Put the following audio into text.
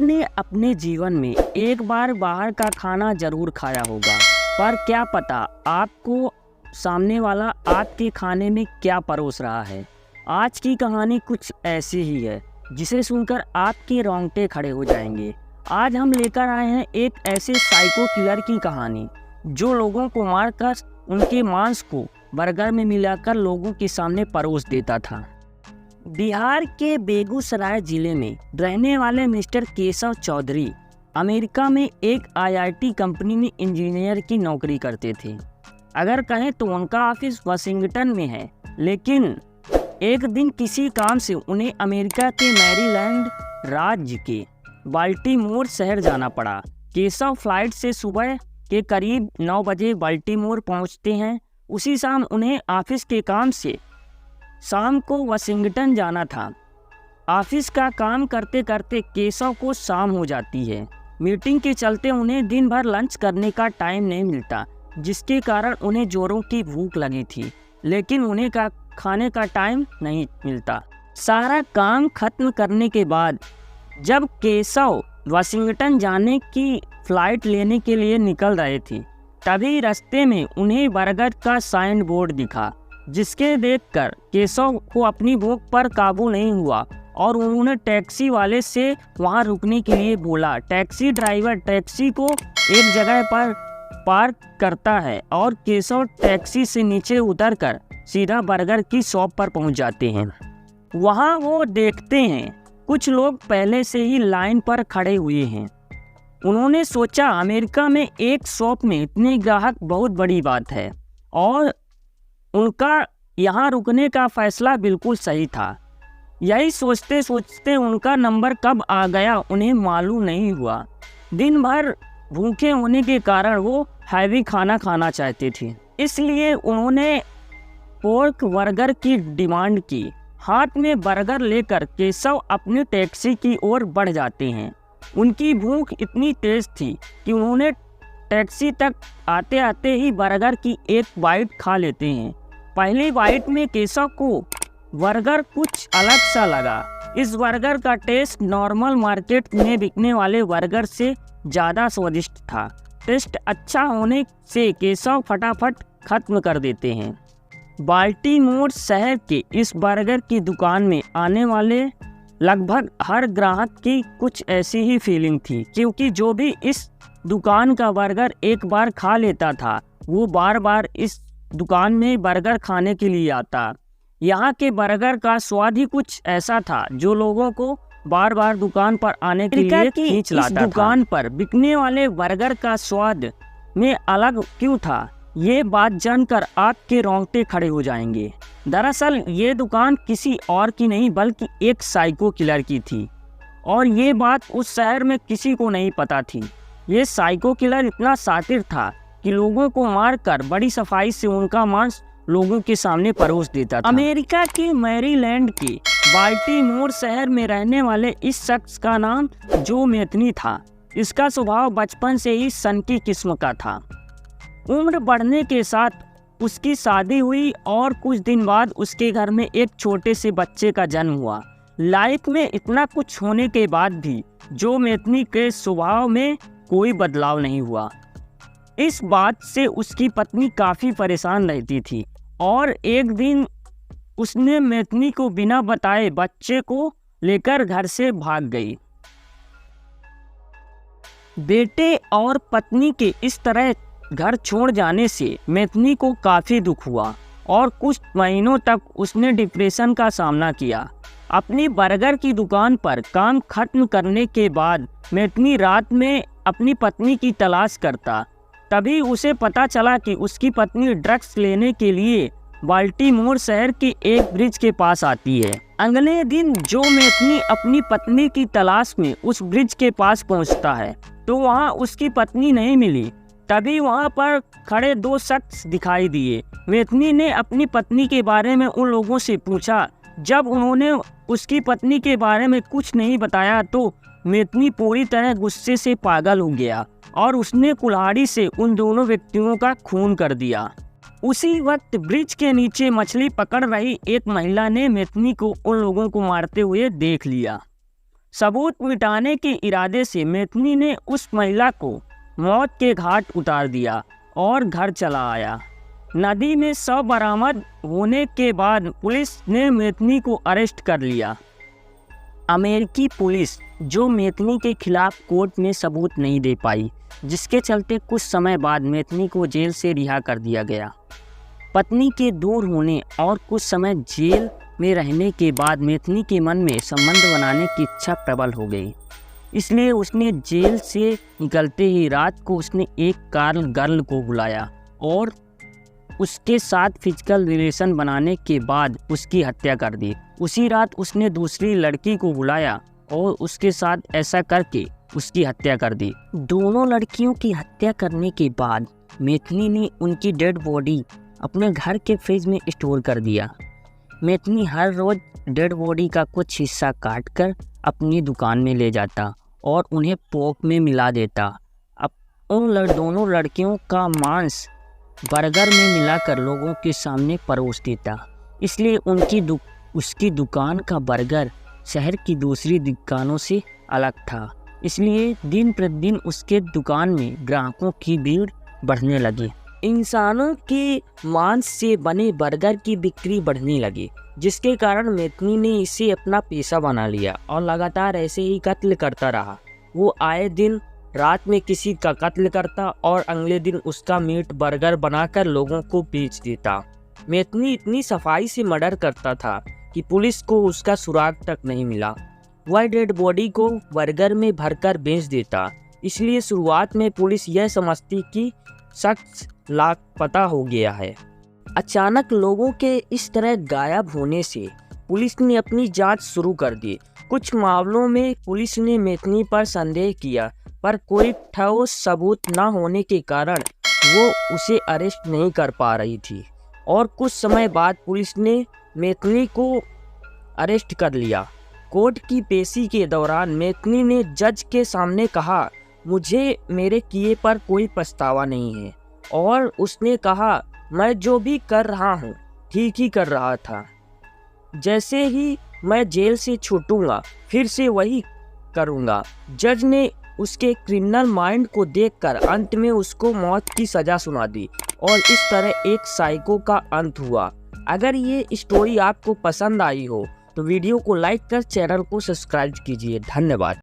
आपने अपने जीवन में एक बार बाहर का खाना जरूर खाया होगा, पर क्या पता आपको सामने वाला आपके खाने में क्या परोस रहा है। आज की कहानी कुछ ऐसी ही है जिसे सुनकर आपके रोंगटे खड़े हो जाएंगे। आज हम लेकर आए हैं एक ऐसे साइको किलर की कहानी जो लोगों को मारकर उनके मांस को बर्गर में मिलाकर लोगों के सामने परोस देता था। बिहार के बेगूसराय जिले में रहने वाले मिस्टर केशव चौधरी अमेरिका में एक आईआईटी कंपनी में इंजीनियर की नौकरी करते थे। अगर कहें तो उनका ऑफिस वाशिंगटन में है, लेकिन एक दिन किसी काम से उन्हें अमेरिका के मैरीलैंड राज्य के बाल्टीमोर शहर जाना पड़ा। केशव फ्लाइट से सुबह के करीब 9 बजे बाल्टीमोर पहुंचते हैं। उसी शाम उन्हें ऑफिस के काम से शाम को वाशिंगटन जाना था। ऑफिस का काम करते करते केशव को शाम हो जाती है। मीटिंग के चलते उन्हें दिन भर लंच करने का टाइम नहीं मिलता, जिसके कारण उन्हें जोरों की भूख लगी थी, लेकिन उन्हें खाने का टाइम नहीं मिलता। सारा काम खत्म करने के बाद जब केशव वाशिंगटन जाने की फ्लाइट लेने के लिए निकल रहे थे, तभी रास्ते में उन्हें बर्गर का साइन बोर्ड दिखा, जिसके देखकर केशव को अपनी भूख पर काबू नहीं हुआ और उन्होंने टैक्सी वाले से वहां रुकने के लिए बोला। टैक्सी ड्राइवर टैक्सी को एक जगह पर पार्क करता है और केशव टैक्सी से नीचे उतरकर सीधा बर्गर की शॉप पर पहुंच जाते हैं। वहां वो देखते हैं कुछ लोग पहले से ही लाइन पर खड़े हुए हैं। उन्होंने सोचा अमेरिका में एक शॉप में इतने ग्राहक बहुत बड़ी बात है और उनका यहाँ रुकने का फैसला बिल्कुल सही था। यही सोचते सोचते उनका नंबर कब आ गया उन्हें मालूम नहीं हुआ। दिन भर भूखे होने के कारण वो हैवी खाना खाना चाहते थे, इसलिए उन्होंने पोर्क बर्गर की डिमांड की। हाथ में बर्गर लेकर केशव अपनी टैक्सी की ओर बढ़ जाते हैं। उनकी भूख इतनी तेज थी कि उन्होंने टैक्सी तक आते आते ही बर्गर की एक बाइट खा लेते हैं। पहली बाइट में केशव को बर्गर कुछ अलग सा लगा। इस बर्गर का टेस्ट नॉर्मल मार्केट में बिकने वाले बर्गर से ज़्यादा स्वादिष्ट था। टेस्ट अच्छा होने से केशव फटाफट खत्म कर देते हैं। बाल्टीमोर शहर के इस बर्गर की दुकान में आने वाले लगभग हर ग्राहक की कुछ ऐसी ही फीलिंग थी, क्योंकि जो भी इस दुकान का बर्गर एक बार खा लेता था वो बार बार इस दुकान में बर्गर खाने के लिए आता। यहाँ के बर्गर का स्वाद ही कुछ ऐसा था जो लोगों को बार बार दुकान पर आने के लिए खींच लाता था। दुकान पर बिकने वाले बर्गर का स्वाद में अलग क्यों था, ये बात जानकर आपके रोंगटे खड़े हो जाएंगे। दरअसल ये दुकान किसी और की नहीं बल्कि एक साइको किलर की थी, और ये बात उस शहर में किसी को नहीं पता थी। ये साइको किलर इतना शातिर था कि लोगों को मारकर बड़ी सफाई से उनका मांस लोगों के सामने परोस देता था। अमेरिका के मैरीलैंड के बाल्टीमोर शहर में रहने वाले इस शख्स का नाम जो मैथनी था। इसका स्वभाव बचपन से ही सनकी किस्म का था। उम्र बढ़ने के साथ उसकी शादी हुई और कुछ दिन बाद उसके घर में एक छोटे से बच्चे का जन्म हुआ। लाइफ में इतना कुछ होने के बाद भी जो मैथनी के स्वभाव में कोई बदलाव नहीं हुआ। इस बात से उसकी पत्नी काफ़ी परेशान रहती थी और एक दिन उसने मैथनी को बिना बताए बच्चे को लेकर घर से भाग गई। बेटे और पत्नी के इस तरह घर छोड़ जाने से मैथनी को काफ़ी दुख हुआ और कुछ महीनों तक उसने डिप्रेशन का सामना किया। अपनी बर्गर की दुकान पर काम खत्म करने के बाद मैथनी रात में अपनी पत्नी की तलाश करता। तभी उसे पता चला कि उसकी पत्नी ड्रग्स लेने के लिए बाल्टीमोर शहर के एक ब्रिज के पास आती है। अगले दिन जो मैथनी अपनी पत्नी की तलाश में उस ब्रिज के पास पहुंचता है तो वहां उसकी पत्नी नहीं मिली। तभी वहां पर खड़े 2 शख्स दिखाई दिए। मैथनी ने अपनी पत्नी के बारे में उन लोगों से पूछा। जब उन्होंने उसकी पत्नी के बारे में कुछ नहीं बताया तो मैथनी पूरी तरह गुस्से से पागल हो गया और उसने कुल्हाड़ी से उन दोनों व्यक्तियों का खून कर दिया। उसी वक्त ब्रिज के नीचे मछली पकड़ रही एक महिला ने मैथनी को उन लोगों को मारते हुए देख लिया। सबूत मिटाने के इरादे से मैथिली ने उस महिला को मौत के घाट उतार दिया और घर चला आया। नदी में शव बरामद होने के बाद पुलिस ने मैथिली को अरेस्ट कर लिया। अमेरिकी पुलिस जो मैथिली के खिलाफ कोर्ट में सबूत नहीं दे पाई, जिसके चलते कुछ समय बाद मैथिली को जेल से रिहा कर दिया गया। पत्नी के दूर होने और कुछ समय जेल में रहने के बाद मैथिली के मन में संबंध बनाने की इच्छा प्रबल हो गई। इसलिए उसने जेल से निकलते ही रात को उसने एक गर्ल को बुलाया और उसके साथ फिजिकल रिलेशन बनाने के बाद उसकी हत्या कर दी। उसी रात उसने दूसरी लड़की को बुलाया और उसके साथ ऐसा करके उसकी हत्या कर दी। दोनों लड़कियों की हत्या करने के बाद मैथिली ने उनकी डेड बॉडी अपने घर के फ्रिज में स्टोर कर दिया। मैथिली हर रोज डेड बॉडी का कुछ हिस्सा काटकर अपनी दुकान में ले जाता और उन्हें पोक में मिला देता। अब उन दोनों लड़कियों का मांस बर्गर में मिलाकर लोगों के सामने परोस देता। इसलिए उसकी दुकान का बर्गर शहर की दूसरी दुकानों से अलग था। इसलिए दिन प्रतिदिन उसके दुकान में ग्राहकों की भीड़ बढ़ने लगी। इंसानों के मांस से बने बर्गर की बिक्री बढ़ने लगी, जिसके कारण मैथिली ने इसे अपना पेशा बना लिया और लगातार ऐसे ही कत्ल करता रहा। वो आए दिन रात में किसी का कत्ल करता और अगले दिन उसका मीट बर्गर बनाकर लोगों को बेच देता। मैथिली इतनी सफाई से मर्डर करता था कि पुलिस को उसका सुराग तक नहीं मिला। वह डेड बॉडी को बर्गर में भरकर बेच देता। इसलिए शुरुआत में पुलिस यह समझती कि शख्स लापता हो गया है। अचानक लोगों के इस तरह गायब होने से पुलिस ने अपनी जांच शुरू कर दी। कुछ मामलों में पुलिस ने मैथिली पर संदेह किया, पर कोई ठोस सबूत न होने के कारण वो उसे अरेस्ट नहीं कर पा रही थी। और कुछ समय बाद पुलिस ने मैथिली को अरेस्ट कर लिया। कोर्ट की पेशी के दौरान मैथिली ने जज के सामने कहा, मुझे मेरे किए पर कोई पछतावा नहीं है। और उसने कहा, मैं जो भी कर रहा हूँ ठीक ही कर रहा था। जैसे ही मैं जेल से छूटूंगा फिर से वही करूँगा। जज ने उसके क्रिमिनल माइंड को देखकर अंत में उसको मौत की सज़ा सुना दी और इस तरह एक साइको का अंत हुआ। अगर ये स्टोरी आपको पसंद आई हो तो वीडियो को लाइक कर चैनल को सब्सक्राइब कीजिए। धन्यवाद।